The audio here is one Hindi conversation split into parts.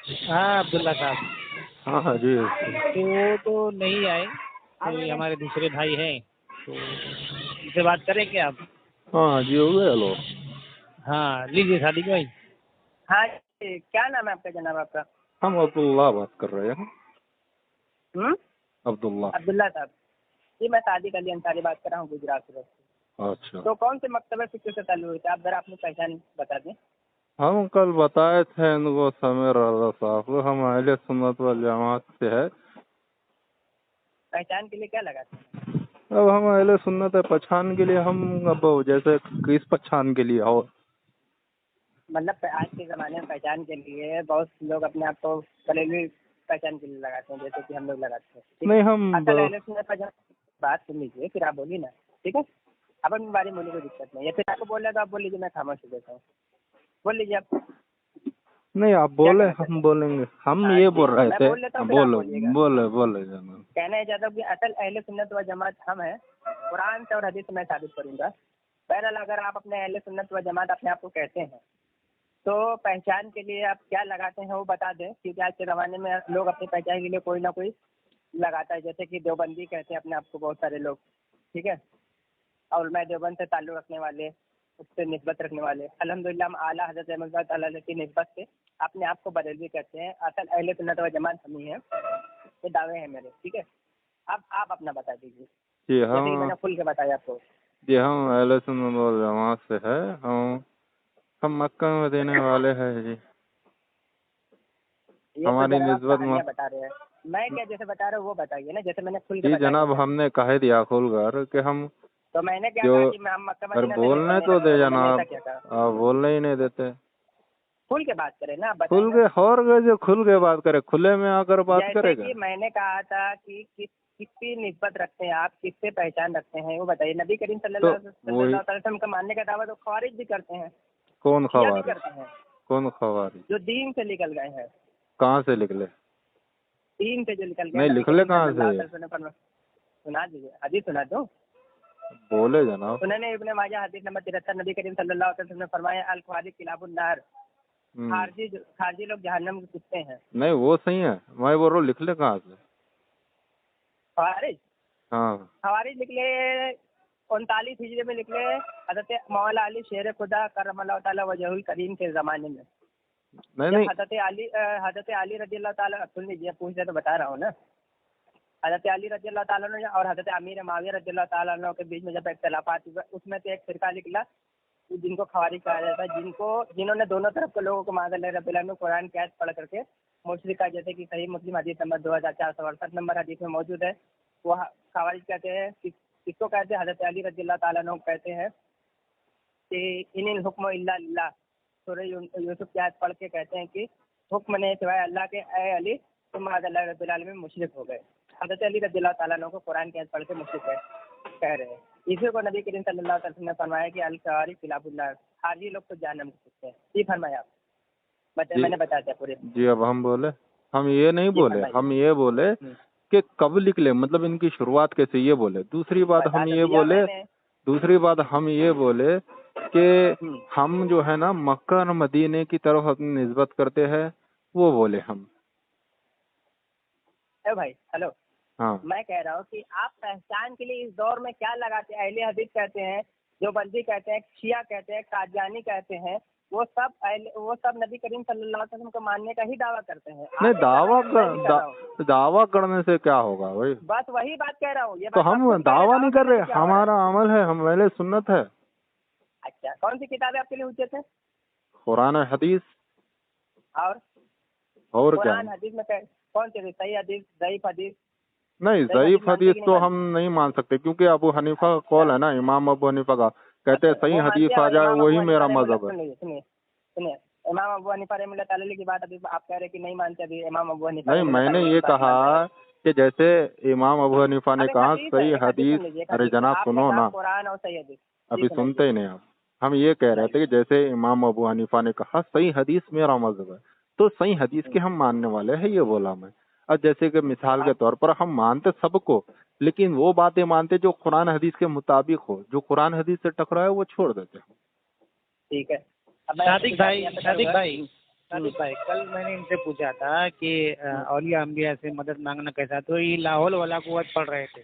हाँ अब्दुल्ला साहब। हाँ हाँ जी। तो वो तो नहीं आए, तो ये हमारे दूसरे भाई हैं, तो उनसे बात करें क्या आप? हाँ हाँ जी, हो गया। हेलो। हाँ लीजिए सादिक भाई। हाँ जी, क्या नाम है आपका जनाब आपका? हम अब्दुल्ला बात कर रहे हैं। अब्दुल्ला। अब्दुल्ला साहब जी, मैं सादिक अली अंसारी बात कर रहा हूँ गुजरात से। अच्छा। तो कौन से मकतबे फिक्र से ताल्लुक है? आप जरा अपनी पहचान बता दें। हम कल बताए थे इनको समीर रजा साहब को, हम अहले सुन्नत वल जमात से है। पहचान के लिए क्या लगाते हैं? अब हम अहले सुन्नत है, पहचान के लिए हम अब जैसे किस पहचान के लिए हो, मतलब आज के ज़माने में पहचान के लिए बहुत लोग अपने आप को बरेलवी पहचान के लिए लगाते हैं, जैसे कि हम लोग लगाते हैं। ठीक नहीं है? हम असल अहले सुन्नत पहचान बात सुन लीजिए, फिर आप बोलिए ना। ठीक है, अब अपनी बारी बोलिए, कोई दिक्कत नहीं है। फिर आपको बोल रहे तो आप बोल लीजिए, मैं खामोश हो देता हूँ। बोल लीजिए आप। नहीं, आप क्या बोले कहना चाहते हम हैं? बोलेंगे, हम हाँ ये जी, बोल रहे मैं थे। बोल लेता हूँ, फिर आप बोले बोलिएगा। बोले बोले जनाब। कहना चाहता हूँ कि असल अहले सुन्नत व जमात हम हैं, कुरान से और हदीस से मैं साबित करूंगा। बहरहाल अगर आप अपने अहले सुन्नत व जमात अपने आप को कहते हैं, तो पहचान के लिए आप क्या लगाते हैं वो बता दें, क्योंकि आज के ज़माने में लोग अपनी पहचान के लिए कोई ना कोई लगाता है। जैसे कि देवबंदी कहते हैं अपने आप को बहुत सारे लोग। ठीक है, और मैं देवबंद से ताल्लुक़ रखने वाले, उससे निस्बत रखने वाले, अल्हम्दुलिल्लाह हम आला हज़रत अहमद ताला की निस्बत से अपने आप को बरेलवी कहते हैं। असल अहले सुन्नत व जमात हम ही हैं, ये दावे हैं मेरे। ठीक है, अब आप अपना बता दीजिए, जी जैसे कि हम मैंने खुल के बताया आपको। जी हम अहले सुन्नत वल जमात से है। हम मक्का में देने वाले हैं जी। ये तो हमारी जनाब आप निस्बत कहानियाँ बता रहे हैं, मैं क्या जैसे बता रहा हूँ वो बताइए ना, जैसे मैंने खुल के जी बताया जनाब, था। हमने कह दिया खुलकर कि हम तो मैंने क्या जो, कहा कि मैं हम मक्का अरे मदीना से बोलने निस्बत नहीं तो रखते, दे तो मैंने जनाब, ऐसा क्या कहा? आप बोलने ही नहीं देते। खुल के बात करें ना, आप बताएं खुल ना। के और जो खुल के बात करे, खुले में आकर बात जैसे करेगा। कि मैंने कहा था कि किसकी निस्बत रखते हैं आप, किससे पहचान रखते हैं वो बताइए। नबी करीम तो सल्लल्लाहु वही, अलैहि वसल्लम का मानने का दावा तो ख्वारिज भी करते हैं, कौन शिया भी खवारी, करते हैं, कौन खवारी, जो दीन से निकल गए हैं। कहाँ से निकले? दीन से जो निकल गए, नहीं नबी निकले करीम कहाँ सल्लल्लाहु से, अलैहि वसल्लम पर सुना दीजिए, हदीस सुना दो। बोले जनाब। सुनने इब्ने माजा हदीस नंबर 73, नबी करीम सल्लल्लाहु अलैहि वसल्लम ने फरमाया, अल ख्वारिज किलाबुन नार, खारजी लोग जहन्नम के कुत्ते हैं। नहीं वो सही है, मैं बोल रहा हूँ निकले कहाँ से। ख्वारिज हाँ ख्वारिज निकले 39 हिजरी में निकले, हजरत मौला अली शेर खुदा करमल्लाहु ताला वजहुल करीम के ज़माने में। नहीं जब नहीं। हजरत अली रजी अल्लाह ताला, सुन लीजिए, पूछ रहे तो बता रहा हूँ ना। हजरत अली रजी अल्लाह ताला अन्हु और हजरत अमीर माविया रजी अल्लाह ताला अन्हु के बीच में जब इख्तिलाफात हुए, उसमें से एक फिरका निकला जिनको खवारिज कहा जाता है, जिन्होंने दोनों तरफ के लोगों को माज़अल्लाह रब्बिल आलमीन कुरान की आयत पढ़ करके मुशरिक का, जैसे कि सही मुस्लिम हदीस नंबर 2468 नंबर हदीस में मौजूद है। वो खवारिज कहते हैं, किसको कहते हैं? हजरत अली रजी अल्लाह ताला अन्हु कहते हैं कि इनिल हुक्म इल्ला लिल्लाह, सूरह यूसुफ की आयत पढ़ के कहते हैं कि हुक्म नहीं सिवाय अल्लाह के, ए अली तुम अल्लाह रब्बिल आलमीन में मुशरिक हो गए। हजरत अली रज़ी अल्लाह ताला अन्हु को कुरान की आयत पढ़ के मुशरिक कह रहे हैं। इसी को नबी करीम सल्लल्लाहु अलैहि वसल्लम ने फरमाया कि अल ख़वारिज खिलाफुन नार, खारजी लोग तो जहन्नम के कुत्ते हैं। जी फरमाया आप, मैंने बता दिया पूरे। जी अब हम बोले, हम ये नहीं जी बोले, फरमाइए। हम ये बोले कि कब निकले, मतलब इनकी शुरुआत कैसे, ये बोले। दूसरी बात बता हम तो ये दिया बोले, मैंने। दूसरी बात हम ये बोले कि हम्म। हम जो है ना मक्का और मदीने की तरफ अपनी निस्बत करते हैं, वो बोले हम। ए भाई हेलो, हाँ मैं कह रहा हूँ कि आप पहचान के लिए इस दौर में क्या लगाते हैं? अहले हदीस कहते हैं, देवबंदी कहते हैं, शिया कहते हैं, कादियानी कहते हैं, वो सब नबी करीम सल्लल्लाहु अलैहि वसल्लम को मानने का ही दावा करते हैं। नहीं, दावा करने से क्या होगा भाई? बस वही बात कह रहा हूँ। ये तो बात आप हम खुद कह रहे हैं, दावा नहीं कर करने रहे, से क्या हो रहा है? हमारा अमल है, हम अहले सुन्नत है। अच्छा, कौन सी किताबें आपके लिए उचित है? कुरान और हदीस। और क्या? कुरान हदीस में कौन सी? सही हदीस, ज़ईफ हदीस? नहीं, ज़ईफ हदीस तो हम नहीं मान सकते, क्योंकि अबू हनीफा का कौल है ना, इमाम अबू हनीफा का, कहते हैं सही हदीस आ जाए वही मेरा मजहब है। सुनिए, इमाम अबू हनीफा रहमतुल्लाह ताला की बात अभी आप कह रहे हैं कि नहीं मानते। अभी इमाम अबू हनीफा नहीं, मैंने ये कहा कि जैसे इमाम अबू हनीफा ने कहा सही हदीस, अरे जनाब सुनो ना, कुरान और सही हदीस अभी सुनते ही नहीं आप। हम ये कह रहे थे कि जैसे इमाम अबू हनीफा ने कहा सही हदीस मेरा मजहब है, तो सही हदीस के हम मानने वाले हैं, ये बोला मैं। अब जैसे कि मिसाल के तौर पर हम मानते सबको, लेकिन वो बातें मानते जो कुरान हदीस के मुताबिक हो, जो कुरान हदीस से टकराए वो छोड़ देते हैं। ठीक है। सादिक भाई सादिक भाई, कल मैंने इनसे पूछा था कि औलिया अंबिया से मदद मांगना कैसा, तो ये लाहौल वाला कुवत पढ़ रहे थे।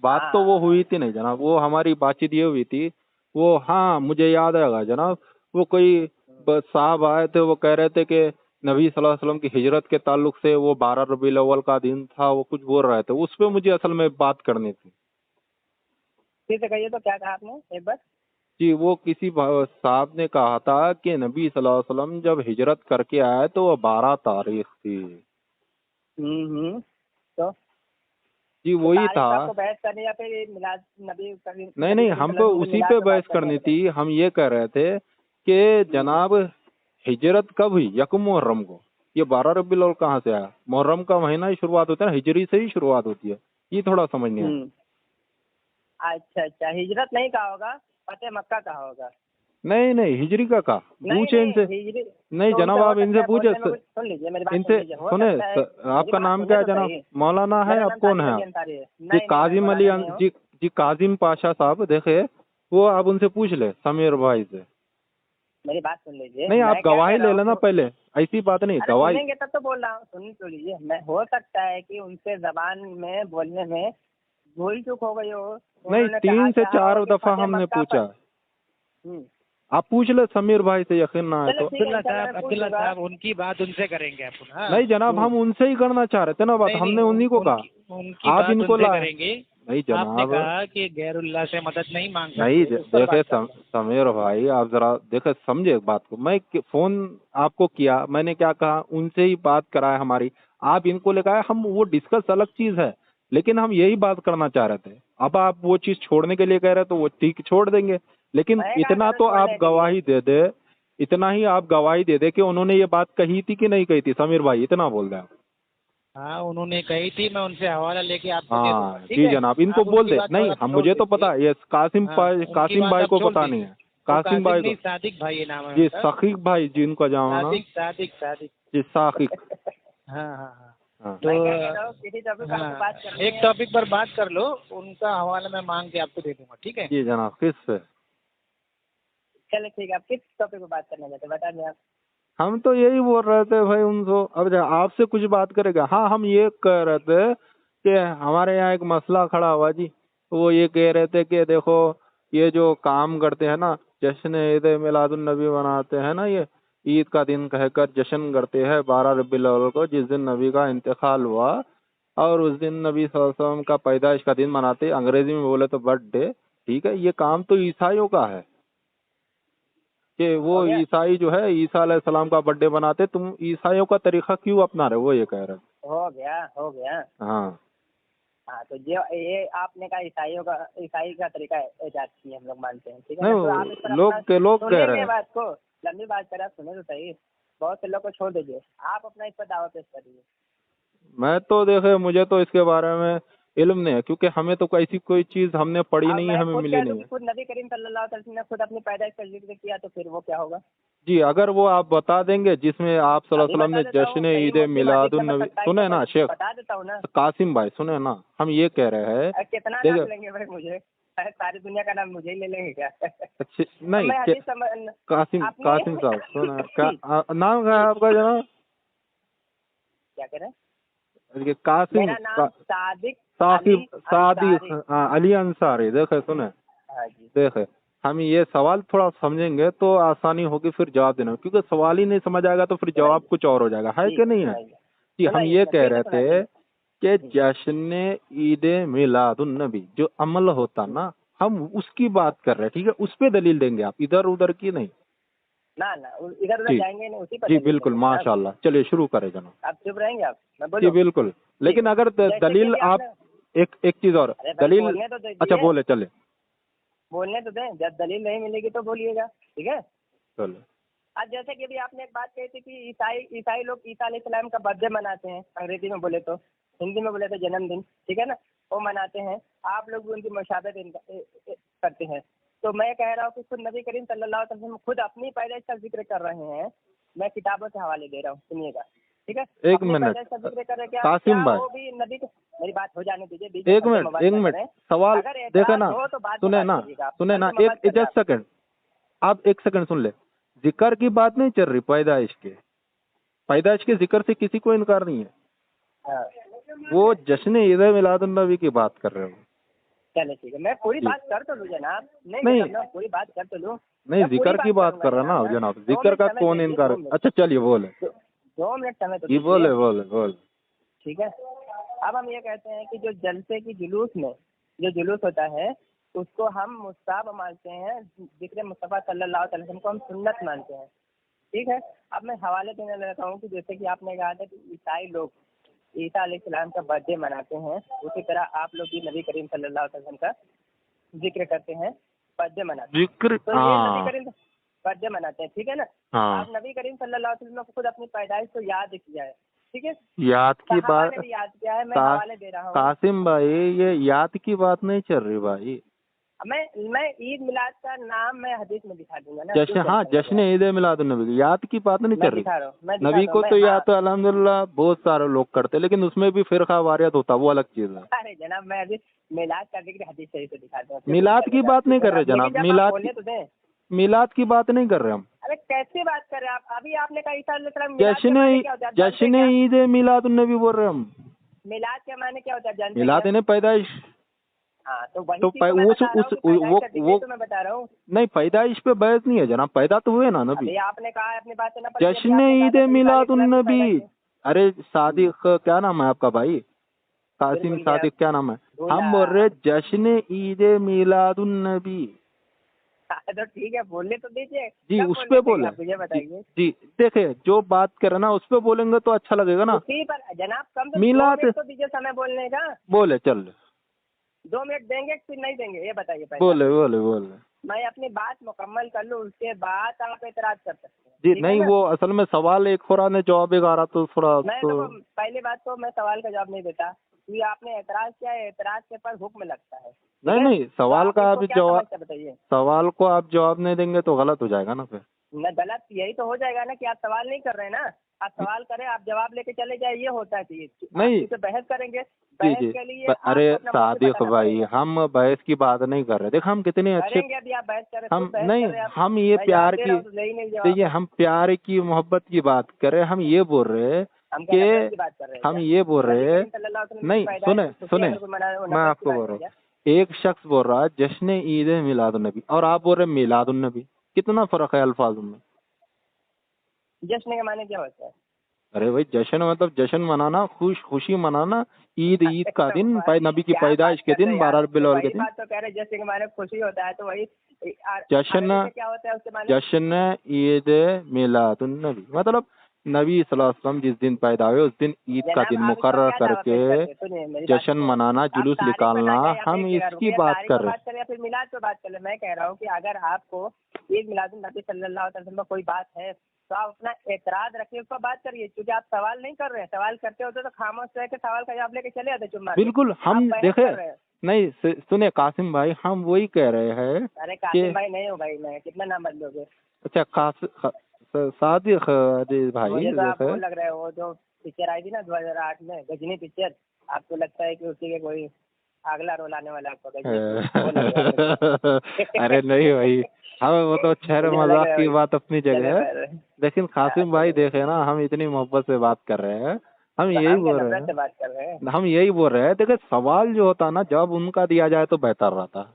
बात तो वो हुई थी नहीं जनाब, वो हमारी बातचीत ये हुई थी। वो हाँ मुझे याद आएगा जनाब, वो कोई साहब आए थे, वो कह रहे थे कि नबी सल्लल्लाहु अलैहि वसल्लम की हिजरत के ताल्लुक से वो 12 रबीउल अव्वल का दिन था, वो कुछ बोल रहे थे, उस पे मुझे असल में बात करनी थी। फिर से कहिए तो क्या कहा आपने एक बार। जी वो किसी साहब ने कहा था कि नबी सल्लल्लाहु अलैहि वसल्लम जब हिजरत करके आए तो वो 12 तारीख थी। तो जी वही तारीख था। आपको बहस करनी या फिर मिलाद नबी नहीं नहीं, हमको उसी पे बहस करनी थी। हम ये कह रहे थे कि जनाब हिजरत कब हुई, यकम मुहर्रम को। ये 12 रबीउल अव्वल कहाँ से आया? मुहर्रम का महीना ही शुरुआत होता है ना, हिजरी से ही शुरुआत होती है। ये थोड़ा समझ नहीं आया। अच्छा अच्छा, हिजरत नहीं कहा होगा, फतेह मक्का कहा होगा। नहीं नहीं, हिजरी का कहा, नहीं पूछे इनसे। हिजरी नहीं तो जनाब, उनसे हो आप सकता इनसे है पूछे, बोलने में कुछ, सुन लीजिए मेरी बात सुन इनसे लीजिए, हो सुने। सकता है। मेरी आपका बात नाम सुनने क्या है तो जनाब? सही। मौलाना है, मेरा आप नाम कौन सादिक है अली आप? अंसारी है। जी नहीं नहीं, मैं काजिम मौलाना अली नहीं हूँ। जी काजिम पाशा साहब, देखे वो आप उनसे पूछ ले, समीर भाई से। मेरी बात सुन लीजिए, नहीं, आप मैं क्या गवाही कह रहा ले हूँ लेना कि पहले, ऐसी बात नहीं अरे गवाही। सुनेंगे तब तो बोल रहा हूँ, सुन तो लीजिए। मैं हो सकता है कि उनसे जबान में बोलने में भूल चूक हो गई हो। नहीं, उन्होंने 3 से कहा 4 हो कि दफा फतेह हमने मक्का पूछा। हम्म, आप पूछ ले समीर भाई से, यकीन ना आए चलो तो। ठीक है, इंशाल्लाह मैं पूछ अब्दुल्ला लूंगा। साहब, उनकी बात उनसे करेंगे अपन। हाँ नहीं जनाब, हम उनसे ही करना चाह रहे थे ना बात, नहीं हमने नहीं, उन्हीं को कहा। उनकी आप बात इनको उनसे लाए। करेंगे। नहीं आपने जनाब, कहा कि गैरुल्लाह से मदद नहीं मांग नहीं सकते, उस पर देखे बात करना। समीर भाई, आप जरा देखे समझे एक बात को। मैं फोन आपको किया, मैंने क्या कहा, उनसे ही बात कराए हमारी। आप इनको लेकर आए, हम वो डिस्कस अलग चीज है, लेकिन हम यही बात करना चाह रहे थे। अब आप वो चीज छोड़ने के लिए कह रहे हैं तो वो ठीक छोड़ देंगे, लेकिन मैं कहा इतना करूँ तो आप छोड़ने के लिए। गवाही दे दे, इतना ही आप गवाही दे दे कि उन्होंने ये बात कही थी कि नहीं कही थी। समीर भाई इतना बोल रहे हैं। हाँ उन्होंने कही थी, मैं उनसे हवाला लेके आपको दे दूंगा, हाँ ठीक जी है। जनाब, इनको आप बोल उनकी दे। बात नहीं आप हम, छोड़ मुझे तो दीजिए। पता है, ये हाँ उनकी कासिम बात भाई आप को छोड़ पता नहीं दीजिए। है। वो कासिम भाई को नहीं, सादिक भाई नाम है जी, उनका। साकिब भाई जिनका जाओ ना। सादिक सादिक सादिक। जी साकिब। हाँ हाँ हाँ। हाँ तो मैं क्या कह रहा हूँ, किसी टॉपिक पर आपको बात करनी एक है। टॉपिक पर बात कर लो, उनका हवाला मैं मांग के आपको दे दूंगा, ठीक है। जी जनाब, किस पे? चलो ठीक है, आप किस टॉपिक पर बात करना चाहते हैं बता दें आप। हम तो यही बोल रहे थे भाई उनको, अब आपसे कुछ बात करेगा। हाँ हम ये कह रहे थे कि हमारे यहाँ एक मसला खड़ा हुआ जी। वो ये कह रहे थे कि देखो, ये जो काम करते हैं ना, जश्न ईद मिलादुन नबी मनाते हैं ना, ये ईद का दिन कहकर जश्न करते हैं 12 रबीउल अव्वल को, जिस दिन नबी का इंतकाल हुआ, और उस दिन नबी सल्लल्लाहु अलैहि वसल्लम का पैदाइश का दिन मनाते, अंग्रेजी में बोले तो बर्थडे। ठीक है, ये काम तो ईसाइयों का है कि वो हो गया ईसाई जो है ईसा अलैहिस्सलाम का बर्थडे बनाते, तुम ईसाइयों का तरीका क्यों अपना रहे हो, वो ये कह रहे हैं। हो गया हो गया। हाँ हाँ तो जो ये आपने कहा ईसाई का तरीका इजाद की हम लोग मानते हैं, ठीक है नहीं, ना। तो आप इस पर लोग अपना कह रहे सुनेंगे हैं। बात को, लंबी बात करें, आप सुने तो सही। बहुत से लोग को छोड़ दीजिए, आप अपना इस पर दावा पेश करिए। मैं तो देखे, मुझे तो इसके बारे में इल्म नहीं है, क्योंकि हमें तो ऐसी कोई चीज हमने पढ़ी अब नहीं है, मैं हमें खुद मिली कह दूं नहीं कि है। खुद नबी करीम सल्लल्लाहु अलैहि वसल्लम ने खुद अपनी पैदाइश का जिक्र किया, तो फिर वो क्या होगा। जी अगर वो आप बता देंगे जिसमें आप सल्लल्लाहु अभी अलैहि वसल्लम बता ने देता हूँ, जश्न सही ईद मुस्लिम हदीस मिलादुन नंबर नबी, 27 सुने ना शेख बता देता हूँ ना। कासिम भाई, सुने ना, हम ये कह रहे हैं। कितना देखो नाम लेंगे भाई मुझे, सारी दुनिया का नाम मुझे ही ले लेंगे क्या। अच्छे नहीं, मैं हदीस कासिम अपनी साहब सुना क्या नाम क्या है आपका जनाब? क्या कह रहे हैं। ये कासिम मेरा नाम सादिक साकिब अली सादिक अंसारी। अली अंसारी। देखे सुने, हाँ जी। देखे हम ये सवाल थोड़ा समझेंगे तो आसानी होगी फिर जवाब देने में, क्योंकि सवाल ही नहीं समझ आएगा तो फिर जवाब कुछ और हो जाएगा, है जी कि नहीं है? सुनाइए जी हम सुनाइए ये कह फिर से रहे सुनाइए। थे कि जश्न ईद मिलादुन नबी जो अमल होता ना, हम उसकी बात कर रहे हैं। ठीक है, उस पे दलील देंगे, आप इधर उधर की नहीं। ना ना इधर उधर जी जाएंगे नहीं, उसी पर जी दलील बिल्कुल, देंगे जनाब। माशाल्लाह। चलिए शुरू करें जनाब। आप चुप रहेंगे, आप मैं जी बोलूं। बिल्कुल, लेकिन अगर जैसे कि दलील अभी आप आपने एक चीज और अरे भाई दलील। बोलने तो दीजिए, अच्छा बोले, चले बोलने तो दें, जब दलील नहीं मिलेगी तो बोलिएगा, ठीक है। चले। आज जैसे कि अभी आपने एक बात कही थी कि ईसाई लोग ईसा अलैहिस्सलाम का बर्थडे मनाते हैं, अंग्रेजी में बोले तो, हिंदी में बोले तो जन्मदिन, ठीक है ना, वो मनाते हैं। आप लोग भी उनकी मुशाबहत करते हैं। तो मैं कह रहा हूँ कि खुद नबी करीम सल्लल्लाहु अलैहि वसल्लम खुद अपनी पैदाइश का जिक्र कर रहे हैं। मैं किताबों से हवाले दे रहा हूँ, सुनिएगा, ठीक है। एक अपनी मिनट पैदाइश का जिक्र कर रहे हैं, कासिम भाई, वो भी नबी मेरी बात हो जाने दीजिए, एक मिनट सवाल अगर देखे एतराज ना, हो तो बात सुने ना, एक एक जस्ट सेकंड, आप एक सेकंड सुन ले। जिक्र की बात नहीं चल रही पैदाइश के, पैदाइश के जिक्र से किसी को इनकार नहीं है। हाँ वो जश्न ईद मिलादुन नबी की बात कर रहे हो। चलो ठीक है, मैं पूरी जी। बात कर तो लूँ जनाब। नहीं। जनाब, मैं पूरी बात कर तो लूँ। नहीं, मैं पूरी जिक्र की बात करूंगा कर रहे हैं ना जनाब, 2 जिक्र मिनट का समय कौन दीजिए, इनकार। 2 मिनट। अच्छा चलिए बोले। 2 मिनट समय तो जी दीजिए। बोले बोले बोले। ठीक है, अब हम ये कहते हैं कि जो जलसे की जुलूस में जो जुलूस होता है उसको हम मुस्ताहब मानते हैं, जिक्र मुस्तफ़ा सल्लल्लाहु अलैहि वसल्लम को हम सुन्नत मानते हैं। ठीक है, अब मैं हवाले देने लगा हूँ कि जैसे कि आपने कहा था कि ईसाई लोग ईसा अलैहिस्सलाम का बर्थडे मनाते हैं, उसी तरह आप लोग भी नबी करीम सल्लल्लाहु अलैहि वसल्लम का जिक्र करते हैं, बर्थडे मनाते हैं। जिक्र तो ये नबी हाँ करीम बर्थडे मनाते हैं, ठीक है ना। हाँ। आप नबी करीम सल्लल्लाहु अलैहि वसल्लम को खुद अपनी पैदाइश को याद किया है, ठीक है। याद की सहाबा बात ने भी याद किया है, मैं का, हवाले दे रहा हूँ। कासिम भाई ये याद की बात नहीं चल रही भाई। मैं ईद मिलाद का नाम मैं हदीस में दिखा दूंगा ना। जश्न, हाँ जश्न ईद मिलादुन नबी, याद की बात नहीं मैं चल रही। दिखा रहा हूँ, मैं नबी दिखाता को हूँ तो मैं। याद हाँ, तो अल्हम्दुलिल्लाह बहुत सारे लोग करते, लेकिन उसमें भी फिरका वारियत होता, वो अलग चीज है। अरे जनाब, मैं अभी मिलाद का जिक्र हदीस सही से दिखाता हूँ। मिलाद की बात नहीं कर रहे जनाब, मिलाद की बात नहीं कर रहे हम। अरे कैसे बात कर रहे हैं आप? अभी आपने कहा ईसा अलैहिस्सलाम जश्न ईद मिलादुन नबी बोल रहे हम। मिलाद के माने क्या होता है जानते हैं मिलाद क्या? है ना पैदाइश। हाँ, तो वही तो चीज़ तो मैं उस बता रहा हूँ कि पैदाइश का जिक्र वो तो मैं बता रहा हूँ। नहीं, पैदाइश पे बहस नहीं है जनाब, पैदा तो हुए ना नबी। अभी आपने कहा अपनी बात से ना पड़ती, अभी जश्न आपने कहा ईद था कि ईसा मिलादुन अलैहिस्सलाम की नबी। पैदाइश है। अरे सादिक, क्या नाम है आपका भाई? फिर कासिम बोलिए सादिक, आप। क्या नाम है? बोला। हम बोल रहे जश्न ईद मिलादुन नबी। तो ठीक है, बोलने तो दीजिए। जी कब उस बोलने पे देंगे बोले। आप मुझे बताइए। जी देखिए, जो बात करे ना उस पे बोलेंगे तो अच्छा लगेगा ना। उसी पर जनाब कम से कम 2 मिलाद मिनट तो दीजिए समय बोलने का। बोले, चल 2 मिनट देंगे फिर नहीं देंगे, ये बताइए पहले। बोले बोले बोले। मैं अपनी बात मुकम्मल कर लूँ, उसके बाद आप एतराज कर सकते हैं। जी ठीक है नहीं, ना? वो असल में सवाल एक हो रहा ने जवाब एक आ रहा, तो थोड़ा मैं तो। तो पहली बात तो मैं सवाल का जवाब नहीं देता, क्योंकि आपने एतराज किया है, एतराज के पर हुक्म लगता है। ठीक नहीं है? नहीं, तो सवाल का इसको आप क्या जवाब, समझते हैं बताइए। सवाल को आप जवाब नहीं देंगे तो गलत हो जाएगा ना फिर। न गलत यही तो हो जाएगा ना कि आप सवाल नहीं कर रहे हैं ना। आप सवाल करें, आप जवाब लेके चले जाए, ये होता चाहिए। नहीं। आप बहस करेंगे, जी बहस जी के लिए अरे आपको अपना मौक़िफ़ सादिक बताना भाई, पड़ेगा। हम बहस की बात नहीं कर रहे। देख हम कितने अच्छे, करेंगे, अभी आप बहस कर रहे हैं, हम खुद बहस नहीं, कर रहे हैं आप। हम ये मैं प्यार जवाब दे की, रहा हूँ तो ले ही नहीं जवाब। देखिए हम प्यार की मोहब्बत की बात कर रहे हैं। हम ये बोल रहे हैं हम क्या नफरत की कि बात कर रहे हैं हम क्या? ये बोल नबी रहे हैं, करीम सल्लल्लाहु अलैहि वसल्लम की नहीं पैदाइश सुने की खुशी सुने, अगर कोई मना रहा है, वो मैं नफरत की आपको बात बोल है रहा क्या? हूँ, एक शख्स बोल रहा है जश्न ईद मिलादुन नबी और आप बोल रहे हैं मिलादुन नबी, कितना फर्क है अल्फाज में? जश्न के माने क्या होता है? अरे भाई जश्न मतलब जश्न मनाना, खुशी मनाना। ईद, ईद का दिन, नबी की क्या बात पैदाइश के कर रहे दिन, हैं 12 यार? रबीउल तो अव्वल के वही दिन बात तो कह रहे हैं, जश्न के माने खुशी होता है, तो वही जश्न, अरबी में क्या होता है उसके माने? जश्न ईद मिलादुन नबी मतलब नबी सल्लल्लाहु अलैहि वसल्लम जिस दिन पैदा हुए उस दिन ईद का जनाब दिन आप इस पर मुकर्रर क्या दावा पेश करके करते हैं? सुनिए मेरी बात जश्न सुनिए। मनाना, आप जुलूस तारीख पे निकालना, ना जाए, आप हम एक जगह इसकी रुकिए, बात तारीख कर पे रहे बात करें या फिर मिलाद पे बात करें। मैं कह रहा हूँ कि अगर आपको ईद मिलादुन नबी सल्लल्लाहु अलैहि वसल्लम में कोई बात है तो आप अपना एतराज रखिए, उस पर बात करिए, क्योंकि आप सवाल नहीं कर रहे हैं। सवाल करते होते तो खामोश रह के सवाल का जवाब लेके चले आते चुप मार के। बिल्कुल। हम आप बहस देखे कर रहे हैं। नहीं, सुने कासिम भाई, हम वही कह रहे हैं अरे कि कासिम भाई नहीं हो भाई, मैं कितना नाम बदलोगे? अच्छा सादिक अजीज भाई मुझे तो आप देखे। वो लग रहे हो, जो पिक्चर आई थी ना 2008 में, गजनी पिक्चर, आपको लगता है कि उसी के कोई अगला रोल आने वाला है आपको गजनी, वो लग रहा है मुझे। अरे नहीं भाई, हमें वो तो छहर मुझे लग मजाक रहा है की भाई। बात अपनी चलो जगह है, भाई। लेकिन कासिम भाई चलो। देखे ना, हम इतनी मोहब्बत से बात कर रहे हैं, हम तो यही हम क्या बोल रहे नफरत हैं, से बात कर रहे हैं? हम यही बोल रहे हैं। देखिए सवाल जो होता ना, जब उनका दिया जाए तो बेहतर रहता।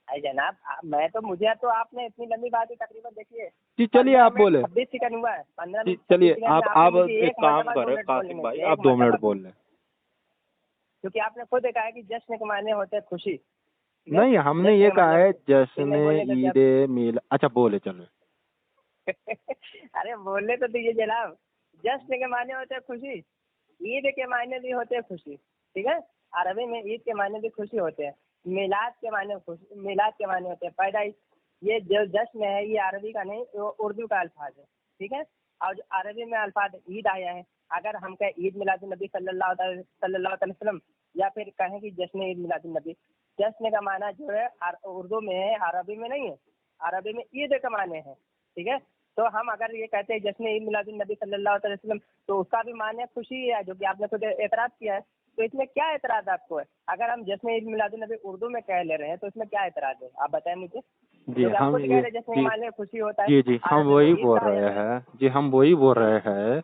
अरे जनाब, मैं तो मुझे तो आपने इतनी लंबी बात ही तकरीबन देखिए जी चलिए आप बोले। 26 सेकंड हुआ है, 15 जी मिनट 26 चलिए, सेकंड में आप आपने मुझे एक एक काम मरतबा 2 करें मिनट कासिम बोलने भाई, दिए, आप एक 2 मिनट मरतबा। बोल लें। क्योंकि आपने खुद कहा है कि जश्न के माने होते हैं खुशी। ठीक है? नहीं, हमने जश्न ये के कहा माने है फिर जश्न नहीं बोलने तो ईद मिला। अच्छा बोले चलो। अरे बोलने तो दीजिए जनाब। जश्न के माने होते हैं खुशी, ईद के मायने भी होते हैं खुशी। ठीक है? अरबी में ईद के मायने भी खुशी होते हैं, मिलाद के मायने खुशी, मिलाद के मायने होते हैं पैदाइश। ये जो जश्न है ये अरबी का नहीं, वो उर्दू का अल्फाज है। ठीक है? और जो अरबी में अल्फाज ईद आया है, अगर हम कहें ईद मिलादुन नबी सल्लल्लाहु अलैहि वसल्लम, या फिर कहें कि जश्न ईद मिलादुन नबी, जश्न का माना जो है उर्दू में है, अरबी में नहीं है। अरबी में ईद का माने है। ठीक है? तो हम अगर ये कहते हैं जश्न ईद मिलादुन नबी सल्लल्लाहु अलैहि वसल्लम, तो उसका भी माने खुशी है, जो कि आपने खुद एतराज किया है। तो इसमें क्या एतराज आपको है? अगर हम जश्न ईद मिलादुन नबी उर्दू में कह ले रहे हैं तो इसमें क्या एतराज है, आप बताएं मुझे। जी क्योंकि हम खुद कह ये रहे हैं जश्न के जी माने खुशी होता है। जी जी हम अरबी में वही ईद बोल कहा रहे जाता है। हैं। जी हम वही बोल रहे हैं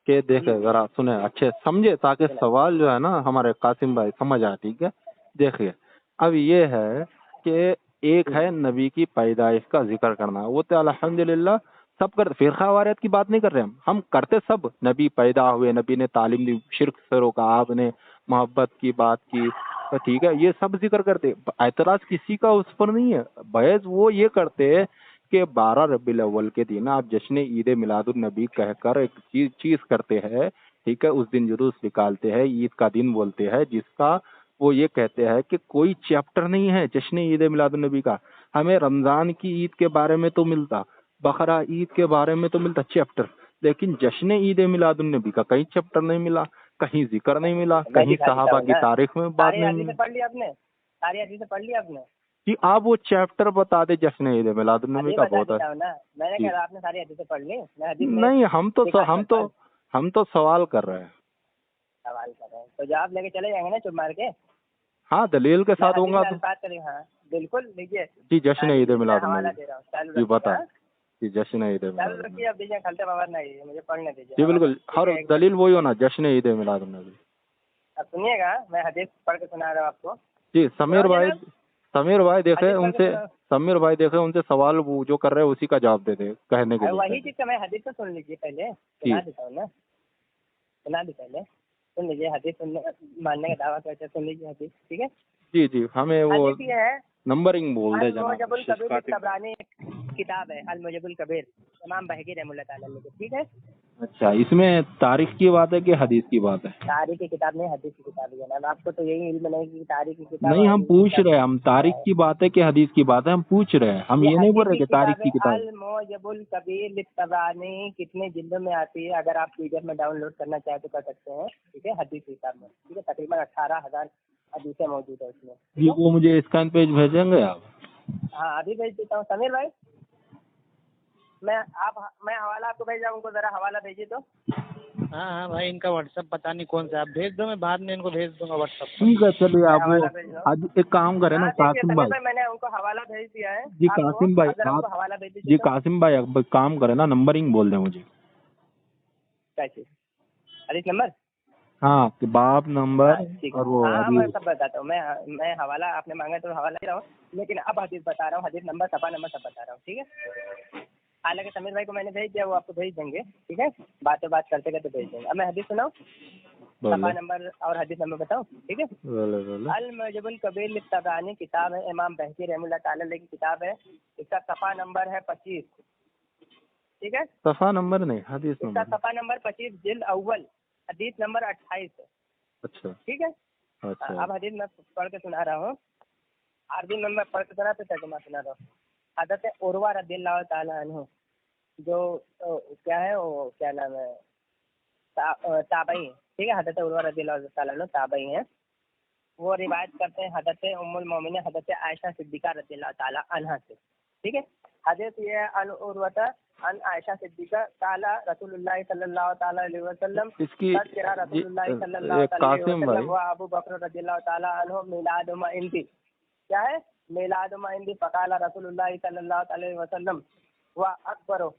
कि देखे जरा सुने अच्छे समझे, ताकि सवाल जो है ना हमारे कासिम भाई समझ आए, ठीक है। देखिए अब ये है कि एक है नबी की पैदाइश का जिक्र करना, वो तो अल्हम्दुलिल्लाह सब करते, फिरका वारियत की बात नहीं कर रहे हम करते सब। नबी पैदा हुए, नबी ने तालीम दी, शिर्क से रोका, आपने मोहब्बत की बात की, तो ठीक है ये सब जिक्र करते, एतराज किसी का उस पर नहीं है। बहस वो ये करते कि 12 रबीउल अव्वल के दिन आप जश्न ईद मिलादुन नबी कहकर एक चीज करते हैं, ठीक है। उस दिन जुलूस निकालते हैं, ईद का दिन बोलते हैं, जिसका वो ये कहते हैं कि कोई चैप्टर नहीं है जश्न ईद मिलादुन नबी का। हमें रमजान की ईद के बारे में तो मिलता, बकरा ईद के बारे में तो मिलता चैप्टर, लेकिन जश्न ईद मिलादुन नबी का कहीं चैप्टर नहीं मिला, कहीं जिक्र नहीं मिला, कहीं सहाबा की तारीख में बात नहीं मिली। पढ़ लिया आपने, सारी हदीसें पढ़ ली आपने कि आप वो चैप्टर बता दे जश्न ईद मिलादुन नबी का, बहुत है। मैंने कहा आपने सारी हदीसें पढ़ ली? नहीं हम तो सवाल कर रहे हैं। सवाल कर रहे हैं तो जवाब लेके चले जाएंगे ना चुप मार के। हाँ दलील के साथ होगा तो बात करेंगे। हाँ बिल्कुल लीजिए जी, जश्न ईद मिलादुन हवाला नबी दे रहा हूँ जी बता जी, जश्न ईद चालू मिलादुन रखिए। अब दीजिए खलते बाबर नहीं मुझे पढ़ने दीजिए जी, बिल्कुल हर दलील वही होना, जश्न ईद मिलादुन नबी। अब सुनिएगा मैं हदीस पढ़ के सुना रहा हूँ आपको जी। समीर भाई देखे उनसे सवाल वो जो कर रहे हैं उसी का जवाब दे दे कहने के लिए। वही चीज का मैं हदीस तो सुन लीजिए पहले, सुना देता हूँ ना, सुना दी पहले, सुन लीजिए हदीस सुनने मानने का दावा करते सुन लीजिए हदीस, ठीक है। जी हमें वो है नंबरिंग बोल दे जनाब। अल-मुजमुल कबीर तबरानी किताब है, अल-मुजमुल कबीर इमाम बहकी रहमतुल्लाह तआला लिखे, ठीक है। अच्छा, इसमें तारीख की बात है कि हदीस की बात है? तारीख की किताब नहीं, हदीस की किताब है जनाब। आपको तो यही इल्म नहीं कि तारीख की किताब नहीं, हम पूछ रहे हैं, हम तारीख की बात है कि हदीस की बात है, हम पूछ रहे हैं, हम ये नहीं बोल रहे कि तारीख की किताब। अल-मुजमुल कबीर तबरानी कितने जिल्दों में आती है, अगर आप पीडीएफ में डाउनलोड करना चाहे तो कर सकते हैं, ठीक है। हदीस की किताब में, ठीक है, तकरीबन 18,000 हदीसें मौजूद है उसमें। जी, वो मुझे स्कैन पेज भेजेंगे आप? हाँ अभी भेज देता हूँ समीर भाई। मैं हवाला आपको भेज रहा हूँ, उनको जरा हवाला भेजिए तो। हाँ भाई, इनका व्हाट्सएप पता नहीं कौन सा, आप भेज दो, मैं बाद में इनको भेज दूंगा व्हाट्सएप। ठीक है चलिए, आप आज एक काम करें ना कासिम भाई, मैंने उनको हवाला भेज दिया है जी कासिम भाई आप हवाला भेज दीजिए। जी कासिम भाई आप काम करें ना, नंबरिंग बोल दें मुझे। कैसे हदीस नंबर? हाँ कि बाप नंबर और वो हाँ मैं सब बताता हूँ। मैं हवाला आपने मांगा तो हवाला दे रहा हूँ, लेकिन अब हदीस बता रहा हूँ, हदीस नंबर सफा नंबर सब बता रहा हूँ, ठीक है। हालांकि समीर भाई को मैंने भेज दिया, वो आपको भेज देंगे, ठीक है। बात करते करते भेज देंगे। अब मैं हदीस सुनाऊँ, सफा नंबर और हदीस नंबर बताऊँ, ठीक है। अल-मुजमुल कबीर तबरानी किताब है, इमाम बहकी रहमतुल्लाह तआला की किताब है। इसका सफा नंबर है 25, ठीक है। सफा नंबर नहीं, हदीस नंबर। इसका सफा नंबर 25 जिल्द अव्वल हदीस नंबर 28 है। अच्छा ठीक है। अच्छा। अब हदीस मैं पढ़ के सुना रहा हूँ, अरबी में मैं पढ़ के सुना तो तर्जुमा सुना रहा हूँ। हज़रत उर्वा रज़ियल्लाहु ताला अन्हु जो क्या है, वो क्या नाम है, ताबई, ठीक है। हज़रत उर्वा रज़ियल्लाहु ताला अन्हु ताबई हैं। वो रिवायत करते हैं हज़रत उम्मुल मोमिनीन हज़रत आयशा सिद्दीक़ा रज़ियल्लाहु ताला अन्हा से, ठीक है। हदीस ये अन उर्वता अन आयशा सिद्दीक़ा ताला रसूलुल्लाह सल्लल्लाहु ताला अलैहि वसल्लम इसकी रसूलुल्लाह सल्लल्लाहु ताला अलैहि वसल्लम व अबू बकर रज़ियल्लाहु ताला अन्हु मिलाद मा इंदी, क्या है मिलाद मा इंदी, फ़क़ाला रसूलुल्लाह सल्लल्लाहु अलैहि वसल्लम व अकबरो।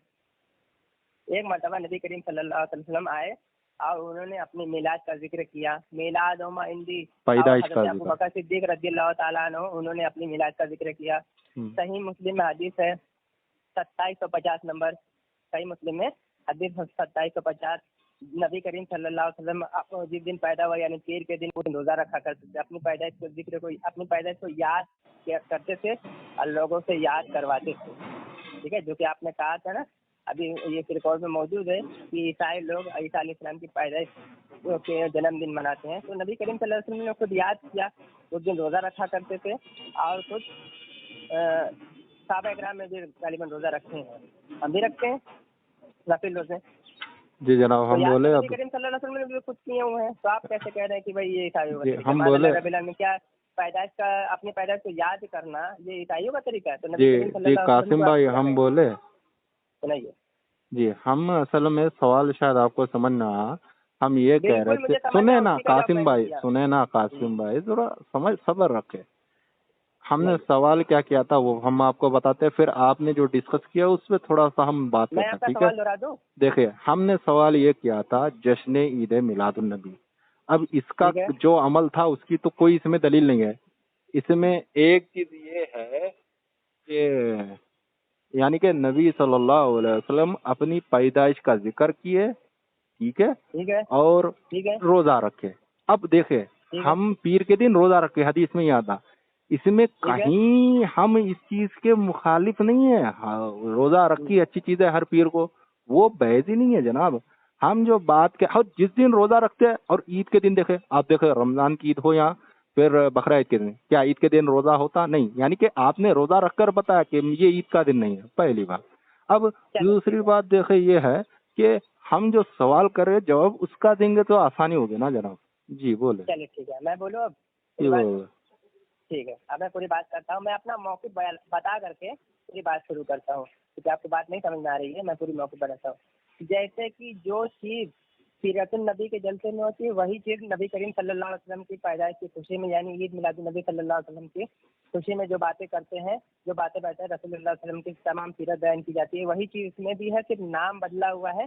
एक मर्तबा नबी करीम सल्लल्लाहु अलैहि वसल्लम आए और उन्होंने अपनी मिलाद का जिक्र किया, मिलाद मा इंदी। अबू बकर सिद्दीक़ रज़ियल्लाहु ताला अन्हु उन्होंने अपनी मिलाद का जिक्र किया। सही मुस्लिम में हदीस है 2750 नंबर, सही मुस्लिम में हदीस 2750। नबी करीम सल्लल्लाहु अलैहि वसल्लम जिस दिन पैदा हुआ यानी पीर के दिन वो रोजा रखा करते थे, अपनी पैदाइश को जिक्र को अपनी पैदाइश को याद करते थे और लोगों से याद करवाते थे, ठीक है। जो कि आपने कहा था ना, अभी ये रिकॉर्ड में मौजूद है कि ईसाई लोग ईसा अलैहिस्सलाम की पैदाइश के जन्मदिन मनाते हैं। तो नबी करीम सल्लल्लाहु अलैहि वसल्लम ने खुद याद किया, उस दिन रोजा रखा करते थे और खुद सहाबा इकराम में भी गालिबन रोजा रखते हैं, हम भी रखते हैं नफिल रोजे। जी जनाब, हम तो बोले नबी करीम सल्लल्लाहु अलैहि वसल्लम ने भी कुछ किए हुए हैं, तो आप कैसे कह रहे हैं कि भाई ये ईसाइयों का तरीका? हम बोले रबीउल में क्या पैदाइश का, अपनी पैदाइश को याद करना ये ईसाइयों का तरीका है? तो नबी करीम सल्लल्लाहु अलैहि वसल्लम कासिम भाई हम बोले सुनाइए जी, हम असल में सवाल शायद आपको समझ ना आया, हम ये कह रहे थे, सुने ना कासिम भाई, सुने ना कासिम भाई, जरा समझ सब्र रखे। हमने सवाल क्या किया था वो हम आपको बताते हैं, फिर आपने जो डिस्कस किया उस पर थोड़ा सा हम बात मैं करते हैं, आपका ठीक है? सवाल दोहरा दूं? देखिए हमने सवाल ये किया था जश्न ईद मिलादुन नबी। अब इसका ठीक है। जो अमल था उसकी तो कोई इसमें दलील नहीं है। इसमें एक चीज ये है कि यानी कि नबी सल्लल्लाहु अलैहि वसल्लम अपनी पैदाइश का जिक्र किए, ठीक है, ठीक है। और ठीक है। रोजा रखे। अब देखे ठीक है। हम पीर के दिन रोजा रखे, हदीस में याद था। इसमें ठीक है। कहीं हम इस चीज के मुखालिफ नहीं है। हाँ, रोजा रखी अच्छी चीज है हर पीर को, वो बैज ही नहीं है जनाब। हम जो बात के और जिस दिन रोजा रखते हैं और ईद के दिन देखे, आप देखे रमजान की ईद हो या फिर बकरा ईद के दिन, क्या ईद के दिन रोजा होता? नहीं। यानी कि आपने रोजा रखकर बताया कि ये ईद का दिन नहीं है, पहली बात। अब चलो, दूसरी ठीक है। बात देखे ये है कि हम जो सवाल कर रहे जवाब उसका देंगे तो आसानी होगी ना जनाब। जी बोले। चलिए ठीक है, मैं बोलूँ अब? जी पूरी बात? बोले। ठीक है, अब मैं पूरी बात करता हूँ। मैं अपना मौक़िफ़ बता करके पूरी बात शुरू करता हूँ, क्योंकि आपको बात नहीं समझ में आ रही है। मैं पूरी मौक़िफ़ बताता हूँ। जैसे कि जो चीज़ सीरतुन नबी के जलसे में होती है, वही चीज़ नबी करीम सल्लल्लाहु अलैहि वसल्लम की पैदाइश की खुशी में, यानी ईद मिलादुन नबी सल्लल्लाहु अलैहि वसल्लम की खुशी में जो बातें करते हैं, जो बातें रसूलुल्लाह सल्लल्लाहु अलैहि वसल्लम की तमाम सीरत बयान की जाती है, वही चीज़ इसमें भी है, सिर्फ नाम बदला हुआ है।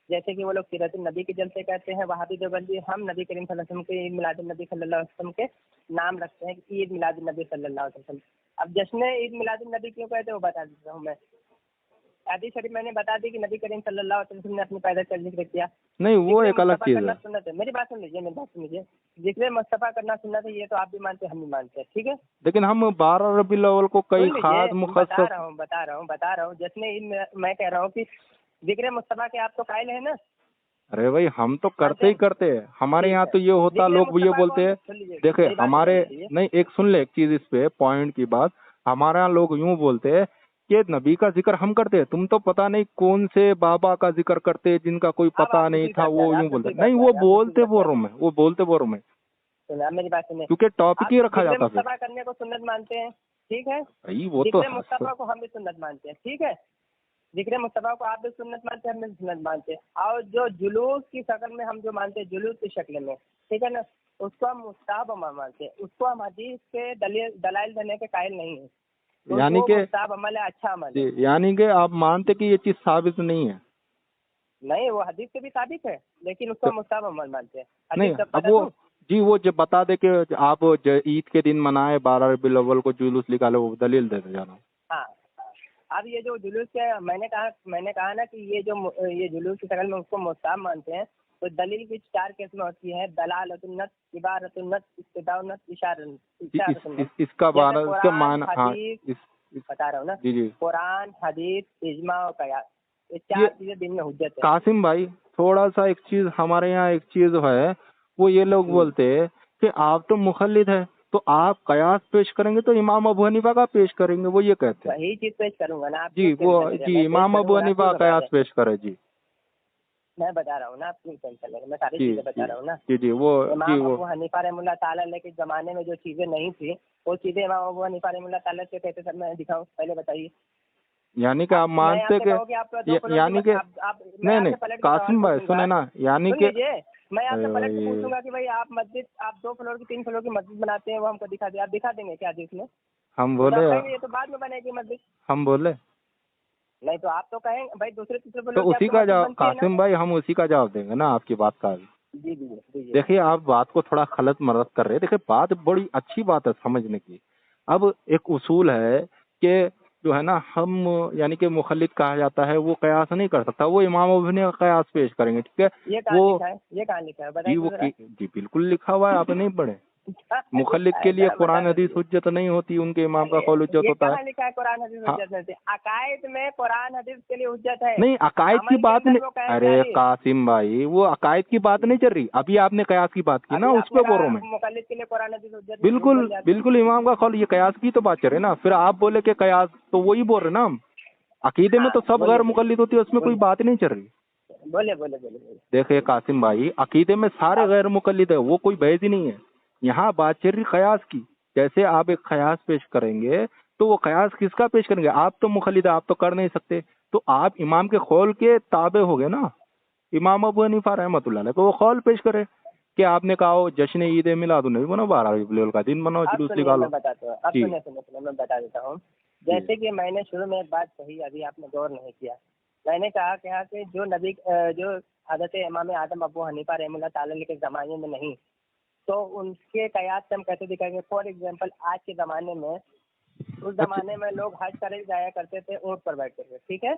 जैसे कि वो लोग सीरतुन नबी के जलसे कहते हैं, वहाँ भी देवबंदी, हम नबी करीम सल्लल्लाहु अलैहि वसल्लम के ईद मिलादुन नबी सल्लल्लाहु अलैहि वसल्लम के नाम रखते हैं कि ईद मिलादुन नबी सल्लल्लाहु अलैहि वसल्लम। अब जश्न ईद मिलादुन नबी क्यों कहते हैं वो बता देता हूँ मैं। हदीस शरीफ मैंने बता दी कि नबी करीम सल्लल्लाहु अलैहि वसल्लम ने अपनी पैदाइश का जिक्र किया। नहीं वो एक अलग चीज करना है। सुन्नत है। मेरी बात सुन लीजिए, मेरी बात सुन लीजिए। जिक्र मुस्तफ़ा करना सुन्नत है, ये तो आप भी मानते हैं, हम भी मानते हैं, ठीक है। लेकिन हम 12 रबीउल अव्वल को कई सुन लीजिए, खास बता मुखस्सस। रहा हूँ। जश्न ईद में मैं कह रहा हूँ कि जिक्र मुस्तफ़ा के आप तो कायल है ना? अरे भाई हम तो मानते करते ही हैं? करते हैं। हमारे ठीक यहाँ है। तो ये होता, जिक्र लोग भी ये मुस्तफ़ा को बोलते हम, हैं। सुन लीजिए, देखे मेरी बात हमारे, सुन लीजिए। नहीं एक सुन ले एक चीज इस पे पॉइंट की बात। हमारे यहाँ लोग यूं बोलते हैं कि नबी का जिक्र हम करते हैं, तुम तो पता नहीं कौन से बाबा का जिक्र करते हैं जिनका कोई अब पता आप नहीं दूसरी था, बात जा वो रहे हैं, यूं आप बोलते। दूसरी बात नहीं जा वो रहे हैं, आप दूसरी बोलते बात वो जा रहे रूम हैं। में, वो बोलते वो रूम में, सुना, मेरी बात सुनिए। क्योंकि टॉपिक आप ही रखा जिक्र जाता फिर। मुस्तफ़ा करने को सुन्नत मानते हैं, ठीक है। भाई वो तो जिक्र मुस्तफ़ा को हम भी सुन्नत मानते हैं, ठीक है। जिक्र मुस्तफ़ा को आप भी सुन्नत मानते हैं, हम भी सुन्नत मानते हैं। और जो जुलूस की शक्ल में हम जो मानते हैं, जुलूस की शक्ल में, ठीक है ना, उसको हम मुस्ताहब अमल मानते हैं। उसको हम हदीस के दलाइल देने के कायल नहीं है। तो यानी वो कि मुस्ताहब अमल है, अच्छा अमल है। यानी कि आप मानते कि ये चीज साबित नहीं है? नहीं, वो हदीस से भी साबित है, लेकिन उसको तो हम मुस्ताहब अमल मानते हैं। नहीं, हदीस कब अब बता वो दूं? जी वो जब बता दे कि आप ईद के दिन मनाए 12 रबीउल अव्वल को जुलूस निकाले, वो दलील दे दे जाना। हाँ। अब ये जो जुलूस के मैंने कहा ना कि ये जुलूस की शक्ल में उसको मुस्ताहब मानते हैं, तो दलील की 4 किस्में होती है: दलालतुन्नत, इबारतुन्नत, इस्तिदाउन्नत, इशारतुन्नत। इसका जैसे बारे इसका कुरान, मान, हाँ हदीस, इस बता रहा हूँ ना, जी जी कुरान, हदीस, इजमा और कयास, ये ये 4 चीजें दिन में हुज्जत है। कासिम भाई थोड़ा सा एक चीज हमारे यहाँ एक चीज है, वो ये लोग बोलते हैं कि आप तो मुखल्लिद है तो आप कयास पेश करेंगे तो इमाम अबू हनीफा का पेश करेंगे, वो ये कहते हैं। वही चीज पेश करूंगा ना, आप जी क्यों वो टेंशन ले रहे हैं? जी मैं पेश इमाम अबू करूंगा ना, आप हनीफा क्यों घबरा रहे कयास हैं? पेश करे। जी मैं बता रहा हूँ ना, आप क्यों टेंशन ले रहे हैं? मैं सारी जी चीजें बता रहा हूँ ना। जी जी वो जी इमाम वो अबू हनीफा रहमुल्लाह ताला के जमाने में जो चीजें नहीं थी, वो चीजें इमाम अबू हनीफा रहमुल्लाह ताला के कहते सर मैं दिखाऊं? पहले बताइए। यानी कि आप मैं मानते आपसे कहूँ कि आप 2 फ्लोर यानी कि मैं नहीं आपसे पलट के सवाल कासिम भाई पूछूंगा। सुने ना, यानी सुन कि लीजिए, मैं आपसे अरे पलट के भाई पूछूंगा कि भाई आप 2 फ्लोर की 3 फ्लोर की मस्जिद बनाते हैं, वो हमको दिखा दे। आप दिखा देंगे क्या हदीस में? हम तो बोले आप कहेंगे ये तो बाद में बनेगी मस्जिद। हम बोले नहीं तो आप तो कहेंगे भाई दूसरे तीसरे तो फ्लोर की उसी आपकी का मस्जिद जवाब बनती है ना। कासिम भाई, हम उसी का जवाब देंगे ना आपकी बात का। जी जी जी। देखिए आप बात को थोड़ा गलत मदद कर रहे हैं। देखिए बात बड़ी अच्छी बात है समझने की। अब एक उसूल है कि जो है ना हम यानी कि मुखल्लिद कहा जाता है, वो कयास नहीं कर सकता, वो इमाम अबू हनीफा कयास पेश करेंगे, ठीक है। ये कहाँ वो लिखा है? ये कहाँ लिखा है? जी बताइए वो तो जरा। जी बिल्कुल लिखा हुआ है, आप नहीं पढ़े? मुखल्लिद के लिए जरा बता कुरान हदीस दीजिए। हुज्जत नहीं होती, उनके इमाम का कौल हुज्जत ये होता है। कहाँ लिखा है कुरान हदीस हाँ, हुज्जत नहीं? अकायद में कुरान हदीस के लिए हुज्जत है। नहीं अकायद की अमल के बात अंदर नहीं। वो कहे अरे जारी। कासिम भाई वो अकायद की बात नहीं चल रही, अभी आपने कयास की बात की ना, अभी उस आपने पे बोल रहा हूं कहा मैं। मुकल्लिद के लिए कुरान हदीस हुज्जत नहीं, झूठ बिल्कुल बोल जाते हैं। बिल्कुल इमाम का कौल, ये कयास की तो बात चल रही है ना। फिर आप बोले कि कयास, तो वही बोल रहे ना हम। अकीदे में हाँ, तो सब बोलिए गैर मुकल्लिद होती है, उसमें कोई बात नहीं चल रही। बोलिए बोलिए बोलिए बोलिए। देखिए कासिम भाई अकीदे में सारे गैर मुकल्लिद है, वो कोई बहस ही नहीं है। यहाँ बात चल रही कयास की। जैसे आप एक कयास पेश करेंगे तो वो कयास किसका पेश करेंगे? आप तो मुखल्लिद है, आप तो कर नहीं सकते, तो आप इमाम के कौल के ताबे हो गए ना। इमाम अबू हनीफा रहमतुल्लाह अलैह को वो कौल पेश करे कि आपने कहा हो जश्न ईद मिलादुन्नबी बनाओ, 12 रबीउल का दिन बनाओ, अब जुलूस सुनिए निकालो। मैं बताता हूँ, अब जी। सुनिए मैं बता देता हूँ। जैसे कि मैंने शुरू में एक बात कही, अभी आपने गौर नहीं किया। मैंने कहा कि जो नबी जो हज़रत इमाम आदम अबू हनीफा रहमतुल्लाह ताला के ज़माने में नहीं, तो उनके कयास से हम कैसे दिखाएंगे। फॉर एग्जाम्पल आज के ज़माने में, उस ज़माने में लोग हज करे जाया करते थे ऊँट पर बैठ करके, ठीक है।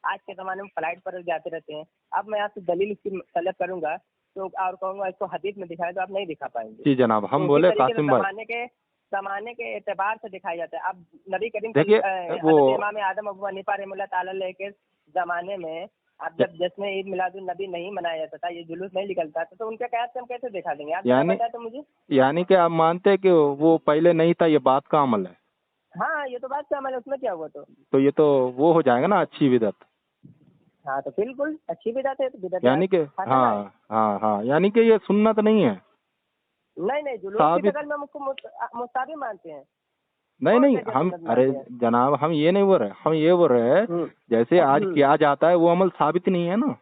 आज के ज़माने में फ्लाइट पर जाते रहते हैं। अब मैं आपसे दलील इसकी तलब करूंगा तो और कहूँगा इसको हदीस में दिखाए, तो आप नहीं दिखा पाएंगे। जी जनाब, हम तो बोले इसी तरीके से कासिम भाई, ज़माने के एतबार से दिखाया जाता है। अब नबी करीम देखिए वो हज़रत इमाम आदम अबू हनीफा रहमतुल्लाह ताला के ज़माने में अब जब जश्न ईद मिलादुन नबी नहीं मनाया जाता था, ये जुलूस नहीं निकलता था, तो उनके कयास से हम कैसे दिखा देंगे। आप जरा बताएं तो मुझे। यानी कि आप मानते हैं कि वो पहले नहीं था, ये बात का अमल है। हाँ, ये तो बात का अमल है, उसमें क्या हुआ। तो ये तो वो हो जाएगा ना अच्छी बिदअत। हाँ तो बिल्कुल अच्छी बिदअत है, तो बिदअत यानी कि हाँ हाँ हाँ, यानी कि ये सुन्नत नहीं है। नहीं जुलूस की शक्ल में हम उसको मुस्ताहब मानते हैं। नहीं नहीं, हम अरे जनाब हम ये नहीं बोल रहे, हम ये बोल रहे हैं जैसे आज किया जाता है वो अमल साबित नहीं है ना।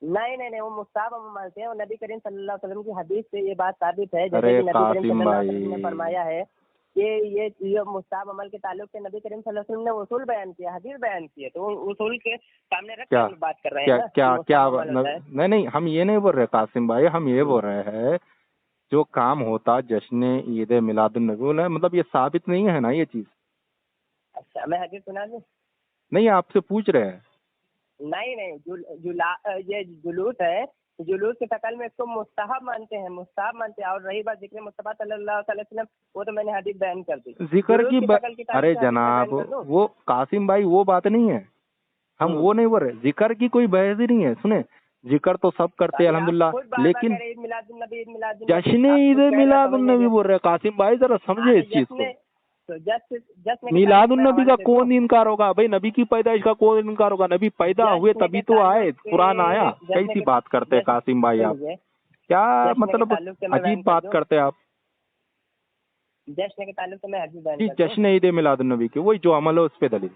नहीं वो मुस्ताहब हम मानते हैं, और नबी करीम सल्लल्लाहु अलैहि वसल्लम की हदीस से ये बात साबित है। जैसे कि नबी करीम सल्लल्लाहु अलैहि वसल्लम ने फरमाया है कि ये मुस्ताहब अमल के ताल्लुक से नबी करीम सल्लल्लाहु अलैहि वसल्लम ने उसूल बयान किया, हदीस बयान की है, तो उसूल के सामने रख के हम बात कर रहे हैं ना। क्या नहीं हम ये नहीं बोल रहे कासिम भाई, हम ये बोल रहे हैं जो काम होता जश्न ईद मिलादुन्नबी, मतलब ये साबित नहीं है ना ये चीज। अच्छा, मैं हदीस सुना दूं? नहीं, आपसे पूछ रहे हैं। नहीं ये जुलूस है, जुलूस की शक्ल में इसको मुस्ताहब मानते हैं। और रही बात जिक्र मुस्तफा सल्लल्लाहु अलैहि वसल्लम, वो तो मैंने हदीस बयान कर दी। जिक्र की अरे जनाब वो कासिम भाई वो बात नहीं है, हम वो नहीं बोल रहे। जिक्र की कोई बहस ही नहीं है। सुने, जिक्र तो सब करते हैं अल्हम्दुलिल्लाह, लेकिन जश्न ईद मिलादुन्नबी बोल रहे कासिम भाई, जरा समझे इस चीज को। मिलादुन्नबी का कौन इनकार होगा भाई, नबी की पैदाइश का कौन इनकार होगा। नबी पैदा हुए तभी तो आए, कुरान आया। कैसी बात करते हैं कासिम भाई आप, क्या मतलब अजीब बात करते हैं आप। जश्न के ताल्लुक से मैं हदीस बयान जी, जश्न ईद मिलादुन्नबी की वही जो अमल है उस पे दलील।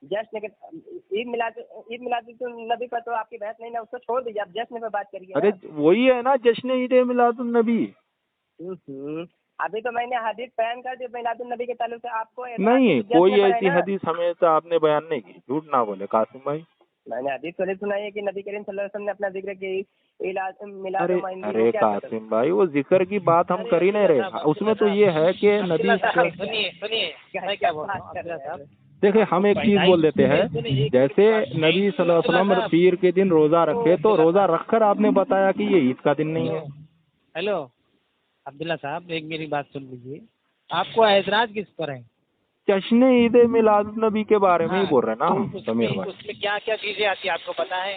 जश्न के ईद मिलादुन्नबी पर तो आपकी बहस नहीं ना, उसको छोड़ दीजिए, आप जश्न पे बात करिए। अरे वही है ना जश्न ईद मिलादुन्नबी। अभी तो मैंने हदीस बयान कर दी मिलादुन्नबी के ताल्लुक से। आपको नहीं कोई ऐसी हदीस हमें तो आपने बयान नहीं की, झूठ ना बोले कासिम भाई। मैंने हदीस तो नहीं सुनाई है कि नबी करीम सल्लल्लाहु अलैहि वसल्लम ने अपना जिक्र किया। अरे कासिम भाई वो जिक्र की बात हम कर ही नहीं रहे, उसमें तो ये है कि नबी सुनिए क्या बोल रहा हूँ। देखिए हम एक चीज बोल देते हैं, जैसे नबी सल्लल्लाहु अलैहि वसल्लम पीर के दिन रोजा रखे, तो रोजा रखकर आपने बताया कि ये ईद का दिन नहीं है। हेलो अब्दुल्ला साहब, एक मेरी बात सुन लीजिए, आपको ऐतराज किस पर है। जश्न ईद मिलादुन्नबी के बारे में ही बोल रहे हैं ना हम समीर भाई। उसमें क्या क्या चीजें आती है आपको पता है।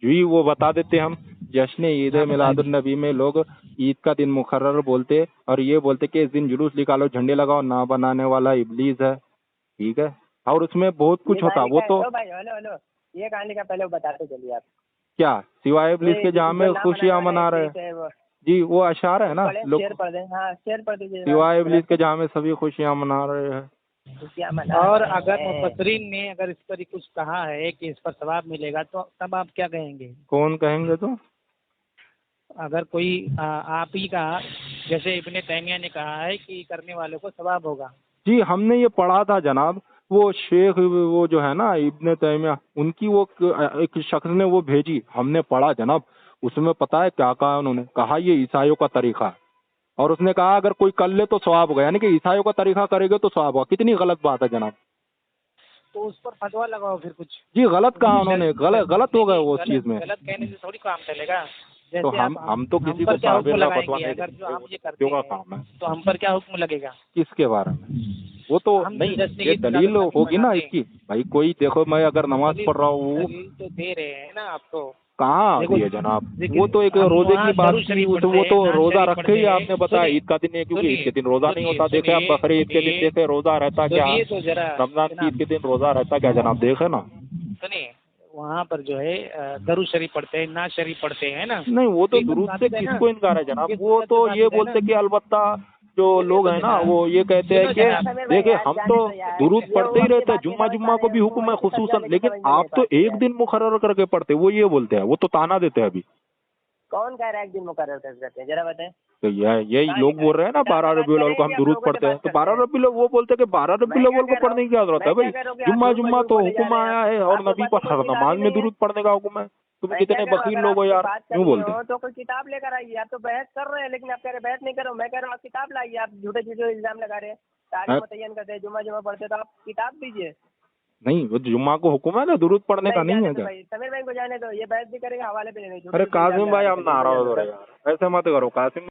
जी वो बता देते हम। जश्न ईद मिलादुन्नबी में लोग ईद का दिन मुकर्रर बोलते और ये बोलते कि इस दिन जुलूस निकालो, झंडे लगाओ, ना बनाने वाला इब्लीस है, ठीक है। और उसमें बहुत कुछ होता, वो तो हेलो ये कहानी का पहले बताते चलिए आप। क्या सिवाय इब्लीस के जहाँ में खुशियाँ मना रहे हैं जी, वो अशार है ना लोग, शेयर पढ़ दीजिए। सिवाय इब्लीस के जहाँ में सभी खुशियाँ मना रहे हैं। और अगर मुफस्सिरीन ने अगर इस पर कुछ कहा है कि इस पर सवाब मिलेगा, तो तब आप क्या कहेंगे। कौन कहेंगे तो अगर कोई आप ही का, जैसे इब्ने तैमिया ने कहा है कि करने वालों को सवाब होगा। जी हमने ये पढ़ा था जनाब, वो शेख वो जो है ना इब्ने तैमिया, उनकी वो एक शख्स ने वो भेजी, हमने पढ़ा जनाब। उसमें पता है क्या कहा उन्होंने, कहा ये ईसाइयों का तरीका है, और उसने कहा अगर कोई कर ले तो सवाब होगा, यानी कि ईसाइयों का तरीका करेगा तो सवाब होगा। कितनी गलत बात है जनाब। तो उस पर फतवा लगाओ फिर कुछ। जी गलत कहा उन्होंने, गलत हो गया वो उस चीज में। गलत कहने से थोड़ी काम चलेगा। तो हम तो किसी को क्या हुक्म फतवा लगाएंगे, नहीं अगर जो हम ये देते, करते का काम है। तो हम पर क्या हुक्म लगेगा। किसके बारे में वो तो नहीं, ये दलील होगी ना इसकी। भाई कोई देखो, मैं अगर नमाज पढ़ रहा हूँ तो दे रहे हैं ना आपको। कहाँ आती है जनाब, वो तो एक रोजे की बात की, वो तो रोजा रखे ही आपने बताया ईद का दिन है, क्योंकि ईद के दिन रोजा नहीं होता। देखे आप बकरीद के दिन देखे रोजा रहता क्या, रमजान की ईद के दिन रोजा रहता क्या जनाब, देखे ना। सुनिए वहाँ पर जो है दरूद शरीफ पढ़ते हैं, नाज शरीफ पढ़ते हैं ना। नहीं वो तो दुरूद से किसको इनकार है जनाब, वो तो ये बोलते कि अलबत्ता जो लोग हैं ना वो ये कहते हैं कि देखिए हम तो दुरूद पढ़ते ही रहते हैं, जुम्मा को भी हुक्म है खुसूसन, लेकिन आप तो एक दिन मुकर्रर करके पढ़ते, वो ये बोलते हैं, वो तो ताना देते हैं अभी। कौन कह रहा है एक दिन मुकर्रर कर सकते हैं, जरा बताएं। तो यही लोग बोल रहे हैं ना 12 रबीउल अव्वल को हम दुरूद पढ़ते हैं, तो 12 रबीउल वो बोलते हैं कि 12 रबीउल अव्वल को पढ़ने की क्या जरूरत है भाई, जुम्मा तो हुक्म आया है और नबी पर हर नमाज में दुरूद पढ़ने का हुक्म है। तुम कितने बकीर लोग हो यार, क्यों बोलते हैं? तो कोई किताब लेकर आइए, आप तो बहस कर रहे हैं, लेकिन आप कह रहे बहस नहीं करो, मैं कह रहा हूँ आप किताब लाइए, आप झूठे झूठे इल्जाम लगा रहे हैं, तारीख मुतय्यन करते हैं, जुम्मा पढ़ते तो आप किताब दीजिए। नहीं, वो जुम्मा को हुक्म है ना, दुरूद पढ़ने का नहीं है क्या? समीर भाई को जाने दो, ये बहस भी करेगा, हवाले पे नहीं। अरे कासिम भाई, आप नाराज हो रहे हैं यार, ऐसे मत करो कासिम।